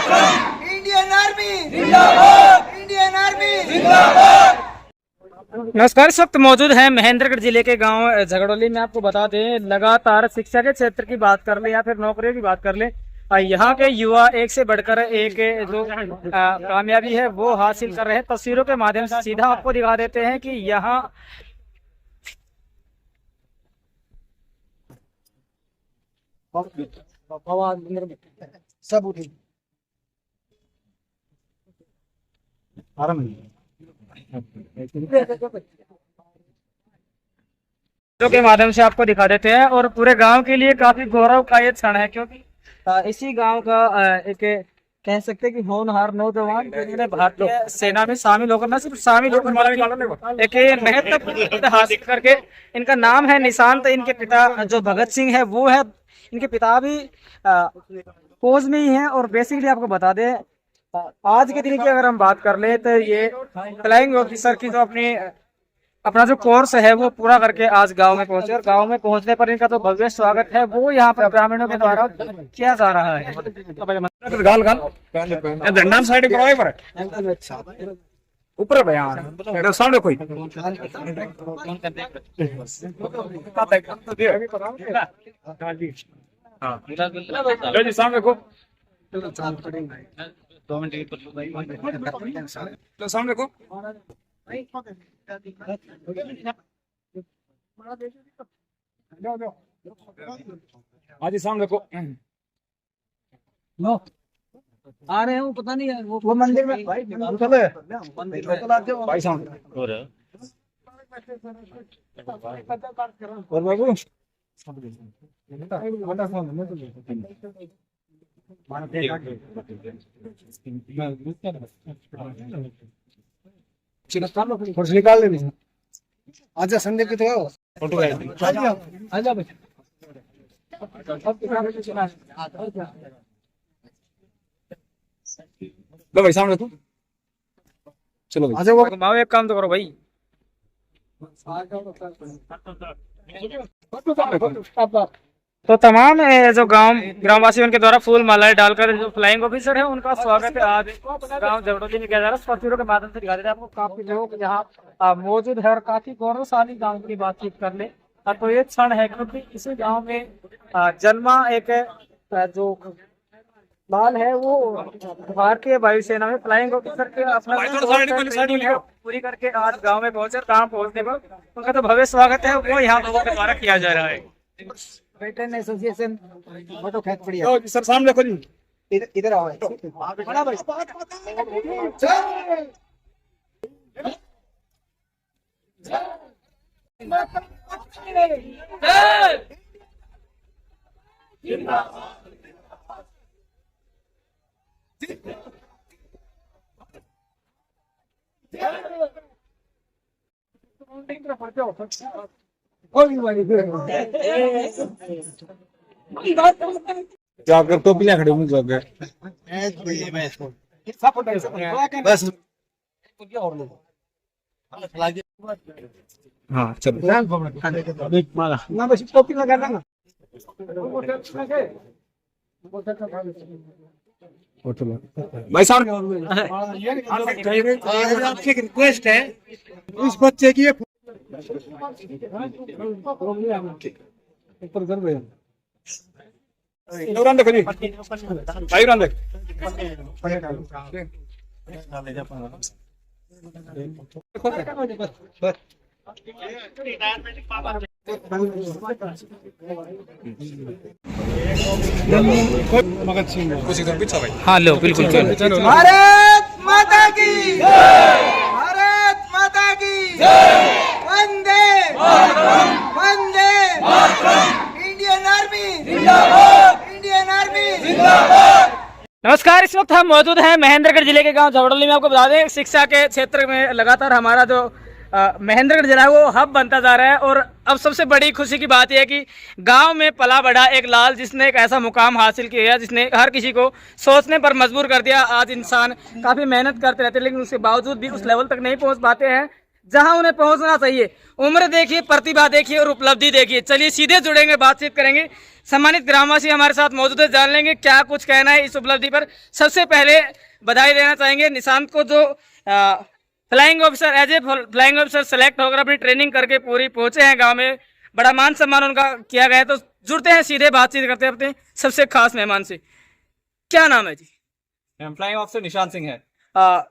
Indian army जिंदाबाद, Indian army जिंदाबाद। नमस्कार, इस वक्त मौजूद है महेंद्रगढ़ जिले के गांव झगड़ोली में। आपको बता दें, लगातार शिक्षा के क्षेत्र की बात कर ले या फिर नौकरियों की बात कर ले, यहाँ के युवा एक से बढ़कर एक जो कामयाबी है वो हासिल कर रहे हैं। तस्वीरों के माध्यम से सीधा आपको दिखा देते हैं कि यहाँ सब उठी के माध्यम से आपको दिखा देते हैं और पूरे गांव के लिए काफी गौरव का ये क्षण है, क्योंकि इसी गांव का एक कह सकते हैं कि होनहार नौजवान जिन्होंने भारतीय सेना में शामिल होकर न सिर्फ शामिल होकर एक महत्वपूर्ण हासिल करके, इनका नाम है निशांत। इनके पिता जो भगत सिंह है वो है, इनके पिता भी फौज में ही हैं। और बेसिकली आपको बता दें, आज के दिन की अगर हम बात कर ले तो ये फ्लाइंग ऑफिसर की जो अपना जो कोर्स है वो पूरा करके आज गांव में पहुंचे। और गांव में पहुंचने पर इनका जो भव्य स्वागत है वो यहाँ पर ग्रामीणों के द्वारा किया जा रहा है। ऊपर बयान सामने कोई जी सामने को सामने को हाँ जी सामने को आ रहे हूँ, पता नहीं है वो मंदिर में भाई सामने और बाबू कुछ निकाल लेनी। आजा संडे की तो आजा भाई सामने को चलो आजा। वो एक काम तो करो भाई, तो तमाम जो ग्रामवासियों के द्वारा फूल मालाएं डालकर जो फ्लाइंग ऑफिसर है उनका स्वागत है आज गांव झगड़ोली में किया जा रहा है। तस्वीरों के माध्यम से दिखा देते हैं आपको, काफी लोग यहाँ मौजूद है और काफी गौरवशाली गांव की बातचीत कर ले। तो ये क्षण है क्योंकि इसी गांव में जन्मा एक जो लाल है वो भारतीय वायुसेना में फ्लाइंग ऑफिसर के अपना पूरी करके आज गांव में पहुंचे। गांव पहुंचने पर उनका तो भव्य स्वागत है वो यहाँ लोगों के द्वारा किया जा रहा है। वेटरन एसोसिएशन फोटो खींच पड़ी है सर, सामने को जी इधर आओ बड़ा भाई। जाकर टोपी ले खड़े मुंह लग गए बस। हाँ चलो ना बस टोपी लगा ना भाई सामने आपसे एक रिक्वेस्ट है, इस बच्चे की देखो जी भाई देख हाँ लो बिल्कुल भारत माता की भारत माता की वंदे वंदे इंडियन आर्मी जिंदाबाद, इंडियन आर्मी जिंदाबाद। नमस्कार, इस वक्त हम मौजूद हैं महेंद्रगढ़ जिले के गांव झगड़ोली में। आपको बता दें, शिक्षा के क्षेत्र में लगातार हमारा जो महेंद्रगढ़ जिला है वो हब बनता जा रहा है। और अब सबसे बड़ी खुशी की बात यह है कि गांव में पला बढ़ा एक लाल, जिसने एक ऐसा मुकाम हासिल किया है जिसने हर किसी को सोचने पर मजबूर कर दिया। आज इंसान काफ़ी मेहनत करते रहते हैं लेकिन उसके बावजूद भी उस लेवल तक नहीं पहुंच पाते हैं जहां उन्हें पहुंचना चाहिए। उम्र देखिए, प्रतिभा देखिए और उपलब्धि देखिए। चलिए सीधे जुड़ेंगे, बातचीत करेंगे। सम्मानित ग्रामवासी हमारे साथ मौजूद है, जान लेंगे क्या कुछ कहना है इस उपलब्धि पर। सबसे पहले बधाई देना चाहेंगे निशांत को, जो flying officer, as a flying officer select होकर अपनी ट्रेनिंग करके पूरी पहुंचे हैं गाँव में। बड़ा मान सम्मान उनका किया गया है। तो जुड़ते हैं, सीधे बातचीत करते हैं अपने सबसे खास मेहमान से। क्या नाम है जी? फ्लाइंग ऑफिसर निशांत सिंह है।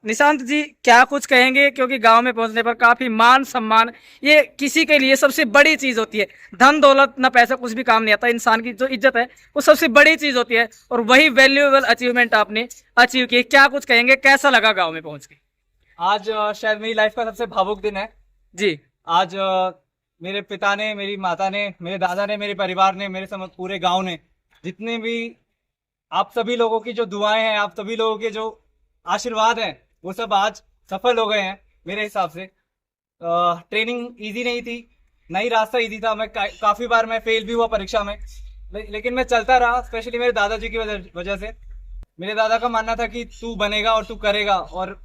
निशांत जी, क्या कुछ कहेंगे, क्योंकि गांव में पहुंचने पर काफी मान सम्मान, ये किसी के लिए सबसे बड़ी चीज होती है। धन दौलत ना पैसा कुछ भी काम नहीं आता, इंसान की जो इज्जत है वो सबसे बड़ी चीज होती है, और वही वैल्यूएबल अचीवमेंट आपने अचीव की। क्या कुछ कहेंगे, कैसा लगा गांव में पहुंच के? आज शायद मेरी लाइफ का सबसे भावुक दिन है जी। आज। मेरे पिता ने, मेरी माता ने, मेरे दादा ने, मेरे परिवार ने, मेरे समझ पूरे गांव ने, जितने भी आप सभी लोगों की जो दुआएं हैं, आप सभी लोगों के जो आशीर्वाद हैं, वो सब आज सफल हो गए हैं मेरे हिसाब से। ट्रेनिंग इजी नहीं थी, नहीं रास्ता इजी था। मैं काफी बार मैं फेल भी हुआ परीक्षा में, लेकिन मैं चलता रहा, स्पेशली मेरे दादाजी की वजह से। मेरे दादा का मानना था कि तू बनेगा और तू करेगा, और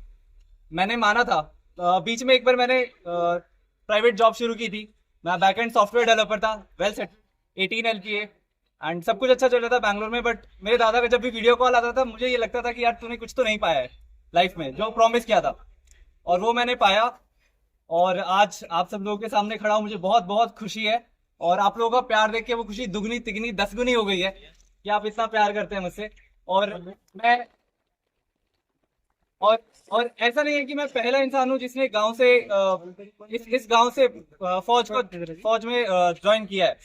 मैंने माना था। बीच में एक बार मैंने प्राइवेट जॉब शुरू की थी। मैं बैकएंड सॉफ्टवेयर डेवलपर था, वेल सेट, 18 LPA, एंड सब कुछ अच्छा चल रहा था बैंगलोर में। बट मेरे दादा का जब भी वीडियो कॉल आता था, मुझे ये लगता था कि यार तूने कुछ तो नहीं पाया है लाइफ में, जो प्रॉमिस किया था, और वो मैंने पाया। और आज आप सब लोगों के सामने खड़ा हूँ, मुझे बहुत बहुत खुशी है। और आप लोगों का प्यार देख के वो खुशी दुगनी तिगनी 10 गुनी हो गई है कि आप इतना प्यार करते हैं मुझसे। और मैं और ऐसा नहीं है कि मैं पहला इंसान हूँ जिसने गांव से इस गांव से फौज में ज्वाइन किया है।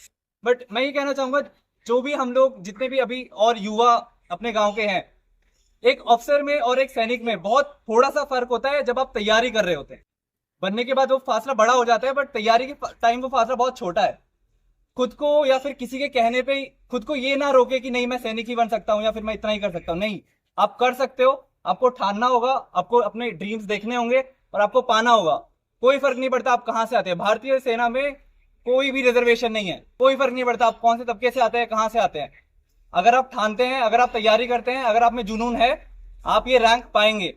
बट मैं ये कहना चाहूंगा, जो भी हम लोग जितने भी अभी और युवा अपने गांव के हैं, एक अफसर में और एक सैनिक में बहुत थोड़ा सा फर्क होता है। जब आप तैयारी कर रहे होते हैं, बनने के बाद वो फासला बड़ा हो जाता है, बट तैयारी के टाइम वो फासला बहुत छोटा है। खुद को या फिर किसी के कहने पे खुद को ये ना रोके कि नहीं मैं सैनिक ही बन सकता हूँ या फिर मैं इतना ही कर सकता हूँ। नहीं, आप कर सकते हो। आपको ठानना होगा, आपको अपने ड्रीम्स देखने होंगे और आपको पाना होगा। कोई फर्क नहीं पड़ता आप कहाँ से आते हैं। भारतीय सेना में कोई भी रिजर्वेशन नहीं है, कोई फर्क नहीं पड़ता आप कौन से तबके से आते हैं, कहाँ से आते हैं। अगर आप ठानते हैं, अगर आप तैयारी करते हैं, अगर आप में जुनून है, आप ये रैंक पाएंगे।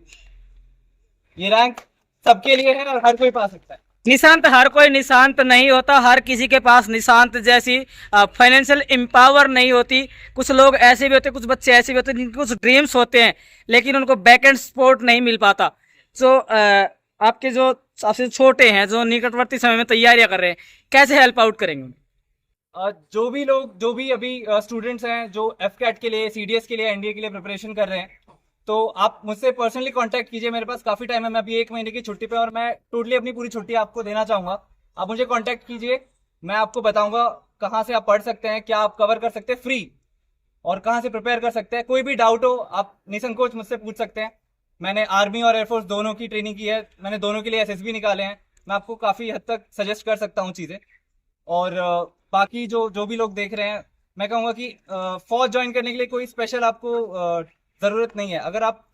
ये रैंक सबके लिए है और हर कोई पा सकता है। निशांत, हर कोई निशांत नहीं होता, हर किसी के पास निशांत जैसी फाइनेंशियल एम्पावर नहीं होती। कुछ लोग ऐसे भी होते, कुछ बच्चे ऐसे भी होते जिनके कुछ ड्रीम्स होते हैं, लेकिन उनको बैकएंड सपोर्ट नहीं मिल पाता। तो आपके जो सबसे छोटे हैं, जो निकटवर्ती समय में तैयारियां कर रहे हैं, कैसे हेल्प आउट करेंगे? जो भी लोग, जो भी अभी स्टूडेंट्स हैं जो FCAT के लिए, CDS के लिए, NDA के लिए प्रिपरेशन कर रहे हैं, तो आप मुझसे पर्सनली कांटेक्ट कीजिए। मेरे पास काफ़ी टाइम है, मैं अभी 1 महीने की छुट्टी पे, और मैं टोटली अपनी पूरी छुट्टी आपको देना चाहूँगा। आप मुझे कांटेक्ट कीजिए, मैं आपको बताऊँगा कहाँ से आप पढ़ सकते हैं, क्या आप कवर कर सकते हैं फ्री, और कहाँ से प्रिपेयर कर सकते हैं। कोई भी डाउट हो आप निसंकोच मुझसे पूछ सकते हैं। मैंने आर्मी और एयरफोर्स दोनों की ट्रेनिंग की है, मैंने दोनों के लिए SSB निकाले हैं। मैं आपको काफ़ी हद तक सजेस्ट कर सकता हूँ चीज़ें। और बाकी जो भी लोग देख रहे हैं, मैं कहूँगा कि फौज ज्वाइन करने के लिए कोई स्पेशल आपको ज़रूरत नहीं है। अगर आप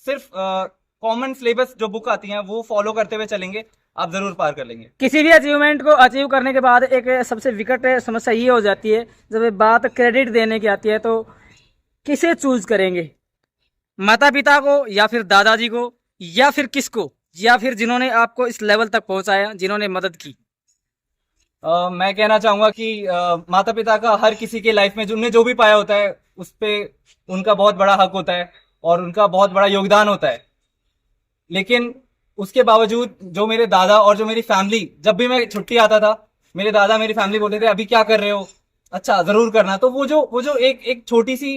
सिर्फ कॉमन सिलेबस जो बुक आती हैं वो फॉलो करते हुए चलेंगे, आप जरूर पार कर लेंगे। किसी भी अचीवमेंट को अचीव करने के बाद एक सबसे विकट समस्या ये हो जाती है, जब ये बात क्रेडिट देने की आती है, तो किसे चूज करेंगे? माता पिता को, या फिर दादाजी को, या फिर किसको, या फिर जिन्होंने आपको इस लेवल तक पहुंचाया, जिन्होंने मदद की? मैं कहना चाहूंगा कि माता पिता का हर किसी के लाइफ में जिन्होंने जो भी पाया होता है उस पे उनका बहुत बड़ा हक होता है और उनका बहुत बड़ा योगदान होता है। लेकिन उसके बावजूद जो मेरे दादा और जो मेरी फैमिली, जब भी मैं छुट्टी आता था, मेरे दादा मेरी फैमिली बोलते थे अभी क्या कर रहे हो, अच्छा जरूर करना। तो वो जो एक छोटी सी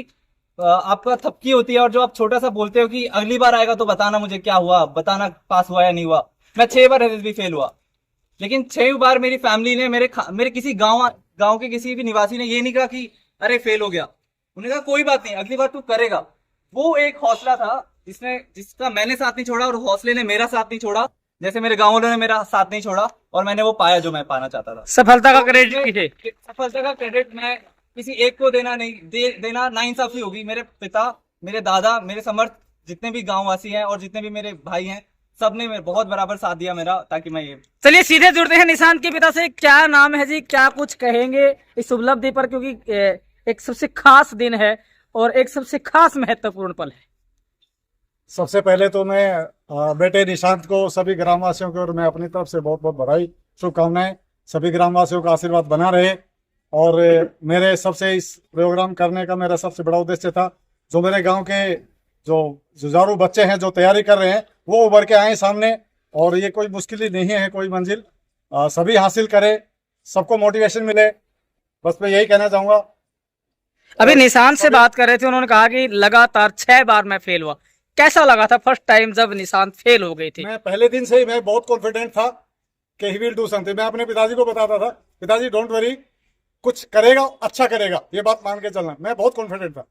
आपका थपकी होती है, और जो आप छोटा सा बोलते हो कि अगली बार आएगा तो बताना मुझे क्या हुआ, बताना पास हुआ या नहीं हुआ। मैं 6 बार SSB फेल हुआ, लेकिन 6 बार मेरी फैमिली ने, मेरे किसी गांव के किसी भी निवासी ने ये नहीं कहा कि अरे फेल हो गया। उन्होंने कहा कोई बात नहीं, अगली बार तू करेगा। वो एक हौसला था जिसका मैंने साथ नहीं छोड़ा, और हौसले ने मेरा साथ नहीं छोड़ा, जैसे मेरे गांव वालों ने मेरा साथ नहीं छोड़ा, और मैंने वो पाया जो मैं पाना चाहता था। सफलता का क्रेडिट सफलता का क्रेडिट मैं किसी एक को देना देना नाइंसाफी होगी। मेरे पिता, मेरे दादा, मेरे समर्थ जितने भी गांववासी हैं और जितने भी मेरे भाई हैं, सबने मेरे बहुत बराबर साथ दिया मेरा, ताकि मैं ये। चलिए सीधे जुड़ते हैं निशांत के पिता से। क्या नाम है जी, क्या कुछ कहेंगे इस उपलब्धि पर, क्योंकि एक सबसे खास दिन है और एक सबसे खास महत्वपूर्ण पल है। सबसे पहले तो मैं बेटे निशांत को, सभी ग्रामवासियों को और मैं अपनी तरफ से बहुत बहुत बधाई, शुभकामनाएं। सभी ग्रामवासियों का आशीर्वाद बना रहे। और मेरे सबसे इस प्रोग्राम करने का मेरा सबसे बड़ा उद्देश्य था, जो मेरे गांव के जो जुझारू बच्चे हैं जो तैयारी कर रहे हैं वो उभर के आए सामने। और ये कोई मुश्किल ही नहीं है, कोई मंजिल सभी हासिल करें, सबको मोटिवेशन मिले, बस मैं यही कहना चाहूंगा। अभी निशांत से बात कर रहे थे, उन्होंने कहा कि लगातार 6 बार मैं फेल हुआ। कैसा लगा था फर्स्ट टाइम जब निशांत फेल हो गई थी? मैं पहले दिन से ही मैं बहुत कॉन्फिडेंट था कि ही विल डू समथिंग। मैं अपने पिताजी को बताता था, पिताजी डोंट वरी, कुछ करेगा, अच्छा करेगा, ये बात मान के चलना। मैं बहुत कॉन्फिडेंट था।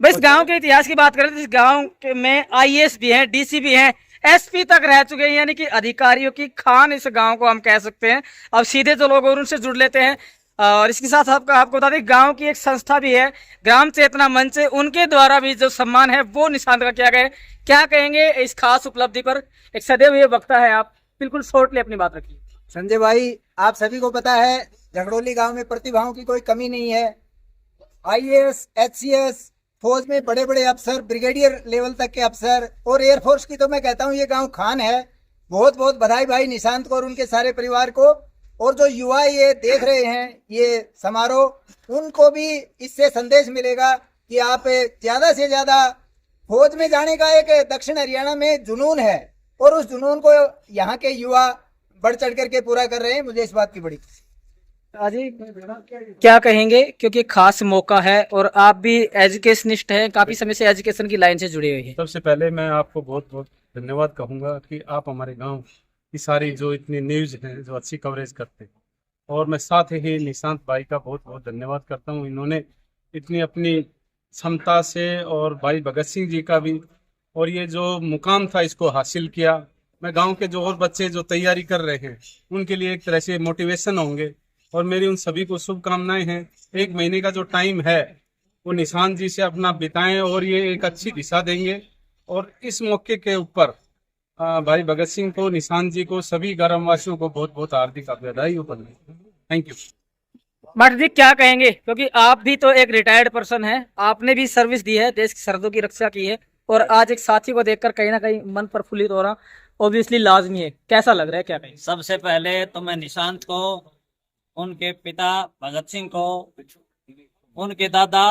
बस गांव के इतिहास की बात करें तो इस गांव में आईएएस भी हैं, डीसी भी हैं, एसपी तक रह चुके हैं, यानी कि अधिकारियों की खान इस गांव को हम कह सकते हैं। अब सीधे जो लोग और उनसे जुड़ लेते हैं। और इसके साथ आपको बता दें, गांव की एक संस्था भी है, ग्राम चेतना मंच, उनके द्वारा भी जो सम्मान है वो निशांत का किया गया है। क्या कहेंगे इस खास उपलब्धि पर? एक सदैव ये वक्ता है, आप बिल्कुल शॉर्टली अपनी बात रखिए। संजय भाई, आप सभी को पता है झगड़ोली गांव में प्रतिभाओं की कोई कमी नहीं है। आईएएस, एचसीएस, फौज में बड़े बड़े अफसर, ब्रिगेडियर लेवल तक के अफसर, और एयरफोर्स की तो मैं कहता हूँ ये गांव खान है। बहुत बहुत बधाई भाई निशांत को और उनके सारे परिवार को। और जो युवा ये देख रहे हैं ये समारोह, उनको भी इससे संदेश मिलेगा कि आप ज्यादा से ज्यादा फौज में जाने का एक दक्षिण हरियाणा में जुनून है, और उस जुनून को यहाँ के युवा बढ़ चढ़ करके पूरा कर रहे हैं। मुझे इस बात की बड़ी अजी क्या कहेंगे, क्योंकि खास मौका है और आप भी एजुकेशनिस्ट हैं, काफी समय से एजुकेशन की लाइन से जुड़े हुए हैं। सबसे पहले मैं आपको बहुत बहुत धन्यवाद कहूँगा कि आप हमारे गांव की सारी जो इतनी न्यूज़ हैं जो अच्छी कवरेज करते हैं। और मैं साथ ही निशांत भाई का बहुत बहुत धन्यवाद करता हूँ, इन्होंने इतनी अपनी क्षमता से, और भाई भगत सिंह जी का भी, और ये जो मुकाम था इसको हासिल किया। मैं गांव के जो और बच्चे जो तैयारी कर रहे हैं उनके लिए एक तरह से मोटिवेशन होंगे, और मेरी उन सभी को शुभकामनाएं हैं। 1 महीने का जो टाइम है वो निशांत जी से अपना बिताएं और ये एक अच्छी दिशा देंगे। और इस मौके के ऊपर भाई भगत सिंह को, निशांत जी को, सभी ग्रामवासियों को बहुत बहुत हार्दिक बधाई हो। Thank you. मठ जी क्या कहेंगे, क्योंकि आप भी तो एक रिटायर्ड पर्सन हैं, आपने भी सर्विस दी है, देश की सरहदों की रक्षा की है, और आज एक साथी को देखकर कहीं ना कहीं मन प्रफुल्लित हो रहा, ऑब्वियसली लाजमी है। कैसा लग रहा है, क्या कहेंगे? सबसे पहले तो मैं निशांत को, उनके पिता भगत सिंह को, उनके दादा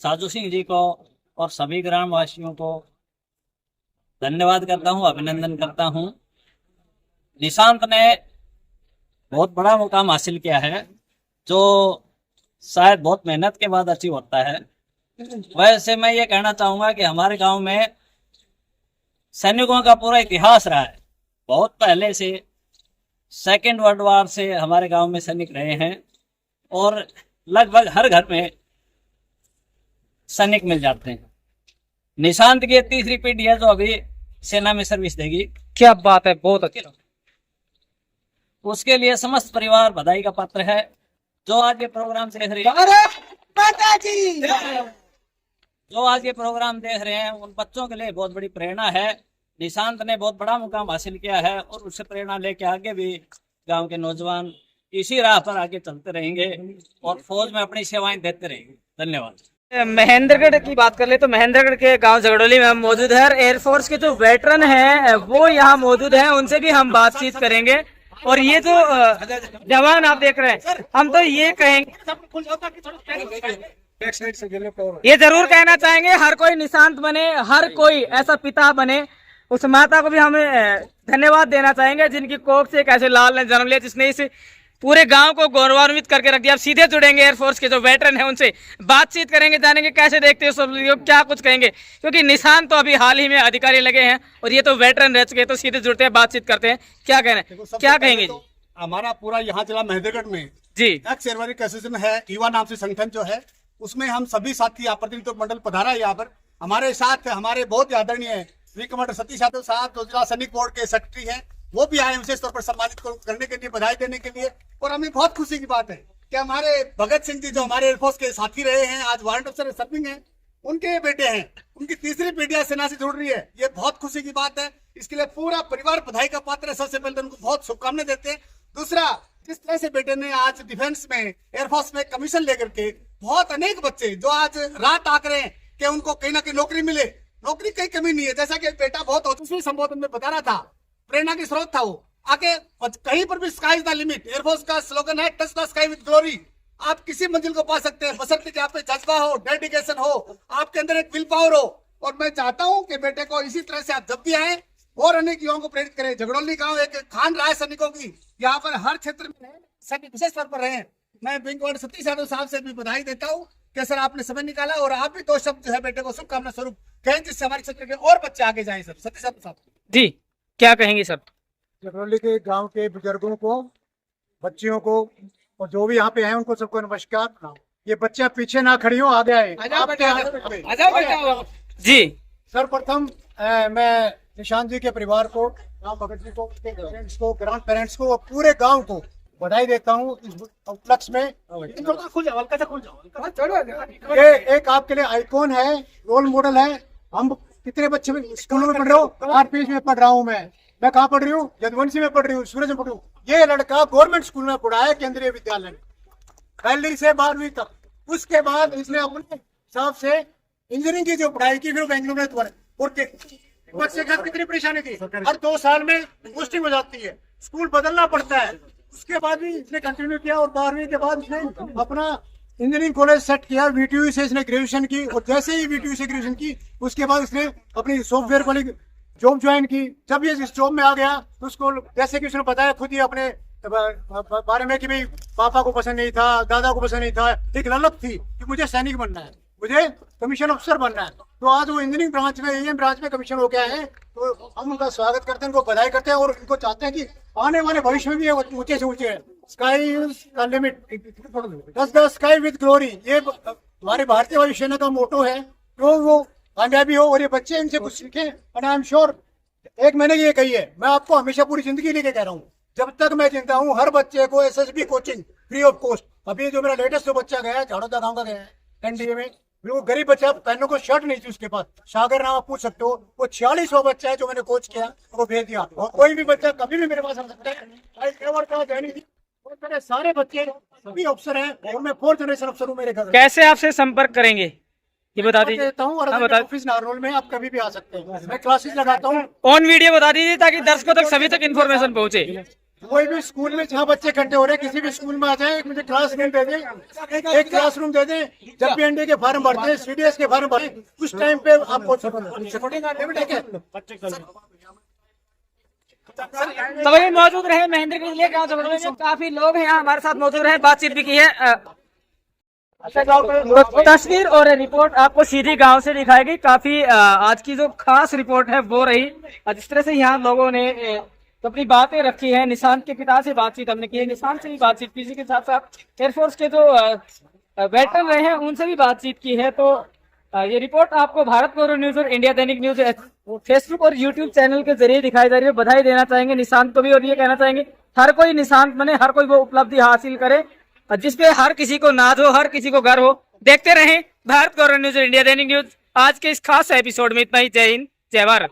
साजू सिंह जी को और सभी ग्रामवासियों को धन्यवाद करता हूं, अभिनंदन करता हूं। निशांत ने बहुत बड़ा मुकाम हासिल किया है, जो शायद बहुत मेहनत के बाद अचीव होता है। वैसे मैं ये कहना चाहूंगा कि हमारे गांव में सैनिकों का पूरा इतिहास रहा है। बहुत पहले से, सेकेंड वर्ल्ड वॉर से हमारे गांव में सैनिक रहे हैं, और लगभग हर घर में सैनिक मिल जाते हैं। निशांत की 3री पीढ़ी है जो अभी सेना में सर्विस देगी। क्या बात है, बहुत अच्छा। उसके लिए समस्त परिवार बधाई का पात्र है। जो आज ये प्रोग्राम देख रहे हैं, जो आज ये प्रोग्राम देख रहे हैं, उन बच्चों के लिए बहुत बड़ी प्रेरणा है। निशांत ने बहुत बड़ा मुकाम हासिल किया है, और उससे प्रेरणा लेके आगे भी गांव के नौजवान इसी राह पर आगे चलते रहेंगे और फौज में अपनी सेवाएं देते रहेंगे। धन्यवाद। महेंद्रगढ़ की बात कर ले तो महेंद्रगढ़ के गांव झगड़ोली में हम मौजूद है। एयरफोर्स के जो वेटरन हैं वो यहाँ मौजूद हैं, उनसे भी हम बातचीत करेंगे। और ये जो जवान आप देख रहे हैं, हम तो ये कहेंगे, ये जरूर कहना चाहेंगे, हर कोई निशांत बने, हर कोई ऐसा पिता बने। उस माता को भी हमें धन्यवाद देना चाहेंगे जिनकी कोख से एक ऐसे लाल ने जन्म लिया, जिसने इस पूरे गांव को गौरवान्वित करके रख दिया। अब सीधे जुड़ेंगे एयरफोर्स के जो वेटरन हैं, उनसे बातचीत करेंगे, जानेंगे कैसे देखते हो सब लोग, क्या कुछ कहेंगे, क्योंकि निशांत तो अभी हाल ही में अधिकारी लगे हैं और ये तो वेटरन रह चुके हैं। तो सीधे जुड़ते हैं, बातचीत करते हैं, क्या कहना है, क्या कहेंगे जी? हमारा पूरा यहाँ जिला महेंद्रगढ़ में जी एक शेरवारी एसोसिएशन है, युवा नाम से संगठन जो है, उसमें हम सभी साथी प्रतिनिधित्व मंडल पधारा है। यहाँ पर हमारे साथ हमारे बहुत आदरणीय वी कमांडर सतीश यादव साहब, जो जिला सैनिक बोर्ड के सेक्रेटरी हैं, वो भी आए विशेष तौर पर सम्मानित करने के लिए, बधाई देने के लिए। और हमें बहुत खुशी की बात है कि हमारे भगत सिंह जी जो हमारे एयरफोर्स के साथी रहे हैं, आज वारंट अफसर सर्विंग हैं, उनके बेटे हैं, उनकी 3री पीढ़ी सेना से जुड़ रही है। ये बहुत खुशी की बात है, इसके लिए पूरा परिवार बधाई का पात्र है। सबसे पहले उनको बहुत शुभकामनाएं देते हैं। दूसरा, जिस तरह से बेटे ने आज डिफेंस में, एयरफोर्स में कमीशन लेकर के बहुत अनेक बच्चे जो आज रात ताक रहे हैं कि उनको कहीं ना कहीं नौकरी मिले, नौकरी की कमी नहीं है। जैसा कि बेटा बहुत ओजस्वी संबोधन में बता रहा था, प्रेरणा की स्रोत था वो। आगे कहीं पर भी sky is the limit, air force का स्लोगन है touch the sky with glory. आप किसी मंजिल को पा सकते हैं बशर्ते कि आप पे जज्बा हो, डेडिकेशन हो, आपके अंदर एक विल पावर हो। और मैं चाहता हूं कि बेटे को इसी तरह से आप जब भी आए और अनेक युवाओं को प्रेरित करें। झगड़ोली गांव एक खान रहा है सैनिकों की, यहाँ पर हर क्षेत्र में सैनिक विशेष तौर पर रहे। मैं विंग कमांडर सतीश यादव साहब से भी बधाई देता हूँ कि सर आपने समय निकाला और आप भी 2 शब्द जो है बेटे को शुभकामना स्वरूप कहें, जिससे हमारे क्षेत्र के और बच्चे आगे जाएं। सर सतीश यादव साहब जी क्या कहेंगे सर? झगड़ोली के गांव के बुजुर्गों को, बच्चियों को और जो भी यहाँ पे हैं उनको सबको नमस्कार। ये बच्चे पीछे ना खड़ी हो, आगे आए। जी सर्वप्रथम मैं निशांत जी के परिवार को, राम भगत जी को, उनके पेरेंट्स को, ग्रैंड पेरेंट्स को और पूरे गांव को बधाई देता हूँ इस उपलक्ष्य में। ये एक आपके लिए आइकॉन है, रोल मॉडल है। हम कितने बच्चे स्कूलों में पढ़ रहे हो? आरपीएस में पढ़ रहा हूँ मैं कहाँ पढ़ रही हूँ? यदुवंशी में पढ़ रही हूँ, सूरज में पढ़ रही हूँ। ये लड़का गवर्नमेंट स्कूल में पढ़ा है, केंद्रीय विद्यालय में, पहली से 12वीं तक। उसके बाद इसने अपने हिसाब से इंजीनियरिंग की जो पढ़ाई की, फिर बेंगलुरु में और बच्चे का कितनी परेशानी थी। हर 2 साल में पोस्टिंग हो जाती है, स्कूल बदलना पड़ता है। उसके बाद भी इसने कंटिन्यू किया और 12वीं के बाद इसने अपना इंजीनियरिंग कॉलेज सेट किया। वीटीयू से इसने ग्रेजुएशन की और जैसे ही वीटीयू से ग्रेजुएशन की उसके बाद इसने अपनी सॉफ्टवेयर वाली जॉब ज्वाइन की। जब ये इस जॉब में आ गया तो उसको जैसे कि उसने बताया खुद ही अपने बारे में कि भाई पापा को पसंद नहीं था, दादा को पसंद नहीं था, एक ललक थी कि मुझे सैनिक बनना है, मुझे कमीशन अफसर बनना है। तो आज वो इंजीनियरिंग ब्रांच में, एएम ब्रांच में कमीशन हो गया है। तो हम उनका स्वागत करते हैं, उनको बधाई करते हैं और उनको चाहते हैं कि आने वाले भविष्य में भी ऊंचे से ऊंचे है। Sky is the limit, touch the sky with glory, ये हमारे भारतीय वायुसेना का मोटो है। तो वो कामयाबी हो और ये बच्चे इनसे कुछ सीखें। एंड आई एम श्योर, एक मैंने ये कही है, मैं आपको हमेशा पूरी जिंदगी लेके कह रहा हूँ, जब तक मैं जिंदा हूँ हर बच्चे को SSB coaching free of cost. अभी जो मेरा लेटेस्ट जो बच्चा गया है, झाड़ोदा गांव का गया है एनडीए में, वो गरीब बच्चा, पहनने को शर्ट नहीं थी उसके पास, सागर नाम आप पूछ सकते हो। वो 4600 बच्चा है जो मैंने कोच किया, वो भेज दिया। और कोई भी बच्चा कभी भी मेरे पास आ सकता है। और मेरे सारे बच्चे सभी अफसर हैं और मैं 4th जनरेशन अफसर हूँ मेरे घर। कैसे आपसे संपर्क करेंगे ये बता दीजिए। देता हूँ और ऑफिस नारनौल में आप कभी भी आ सकते हैं। मैं क्लासेस लगाता हूँ ऑन वीडियो बता दीजिए ताकि दर्शकों तक सभी तक इन्फॉर्मेशन पहुंचे। कोई भी स्कूल में जहाँ बच्चे इकट्ठे हो रहे हैं, किसी भी स्कूल में आ जाए, मुझे क्लास रूम दे दें, एक क्लास रूम दे दें। जब भी एनडीए के फॉर्म भरते हैं, सीडीएस के फॉर्म भरते हैं, उस टाइम पे आपको तो वही मौजूद रहे महेंद्र के लिए गाँव झगड़ोली में काफी लोग हैं यहाँ हमारे साथ मौजूद रहे, बातचीत भी की है। तस्वीर और रिपोर्ट आपको सीधी गांव से दिखाएगी। काफी आज की जो खास रिपोर्ट है वो रही, जिस तरह से यहाँ लोगों ने अपनी बातें रखी है। निशांत के पिता से बातचीत हमने की है, निशांत से भी बातचीत की, के साथ साथ एयरफोर्स के जो वेटरन रहे हैं उनसे भी बातचीत की है। तो ये रिपोर्ट आपको भारत गौरव न्यूज और इंडिया दैनिक न्यूज फेसबुक और यूट्यूब चैनल के जरिए दिखाई जा रही है। बधाई देना चाहेंगे निशांत को भी और ये कहना चाहेंगे हर कोई निशांत बने, हर कोई वो उपलब्धि हासिल करे जिसपे हर किसी को नाज हो, हर किसी को गर्व हो। देखते रहें भारत गौरव न्यूज और इंडिया दैनिक न्यूज। आज के इस खास एपिसोड में इतना ही। जय हिंद, जय भारत।